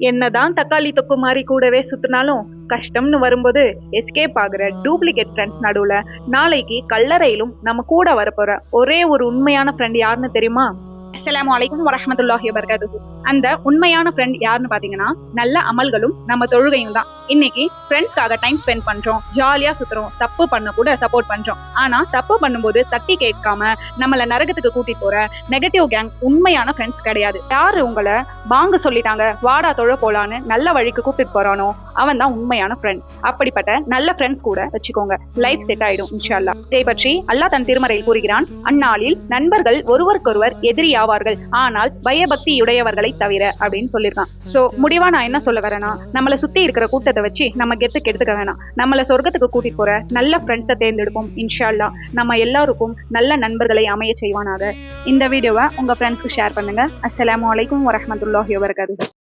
என்னதான் தக்காளி தொக்கு மாதிரி கூடவே சுத்தினாலும் கஷ்டம்னு வரும்போது எஸ்கேப் ஆகுற டூப்ளிகேட் ஃப்ரெண்ட்ஸ் நடுவுல நாளைக்கு கல்லறையிலும் நம்ம கூட வரப்போற ஒரே ஒரு உண்மையான ஃப்ரெண்ட் யாருன்னு தெரியுமா? அஸ்ஸலாமு அலைக்கும் வரஹ்மத்துல்லாஹி வபரகாத்துஹு. அந்த உண்மையான ஃப்ரெண்ட் யாருன்னு பாத்தீங்கன்னா நல்ல அமல்களும் நம்ம தொழுகையும் தான். இன்னைக்கு ஃப்ரெண்ட்ஸ்க்காக டைம் ஸ்பெண்ட் பண்றோம், ஜாலியா சுத்துறோம், தப்பு பண்ண கூட சப்போர்ட் பண்றோம். ஆனா தப்பு பண்ணும்போது தட்டி கேட்காம நம்மள நரகத்துக்கு கூட்டிட்டு போற நெகட்டிவ் கேங் உண்மையான ஃப்ரெண்ட்ஸ் கிடையாது. யாரு உங்களை வாங்க சொல்லிட்டாங்க வாடா தொழ போலான்னு நல்ல வழிக்கு கூப்பிட்டு போறானோ அவன் தான் உண்மையான ஃப்ரெண்ட். அப்படிப்பட்ட நல்ல ஃப்ரெண்ட்ஸ் கூட வச்சுக்கோங்க, லைஃப் செட் ஆயிடும் இன்ஷா அல்லாஹ். இதை பற்றி அல்லாஹ் தன் திருமறையில் கூறுகிறான், அந்நாளில் நண்பர்கள் ஒருவருக்கொருவர் எதிரியாவார்கள், ஆனால் பயபக்தியுடையவர்களை தவிர அப்படின்னு சொல்லியிருக்கான். சோ முடிவா நான் என்ன சொல்ல வரேன்னா, நம்மளை சுத்தி இருக்கிற கூட்டத்தை வச்சு நம்ம கெத்துக்கு எடுத்துக்க வேணாம். நம்மளை சொர்க்கத்துக்கு கூட்டிட்டு போற நல்ல ஃப்ரெண்ட்ஸை தேர்ந்தெடுப்போம் இன்ஷா அல்லாஹ். நம்ம எல்லாருக்கும் நல்ல நண்பர்களை அமைய செய்வானாக. இந்த வீடியோவை உங்க ஃப்ரெண்ட்ஸ்க்கு ஷேர் பண்ணுங்க. அஸ்ஸலாமு அலைக்கும் வரஹ்மத்துல்லாஹி வபரகாத்துஹு.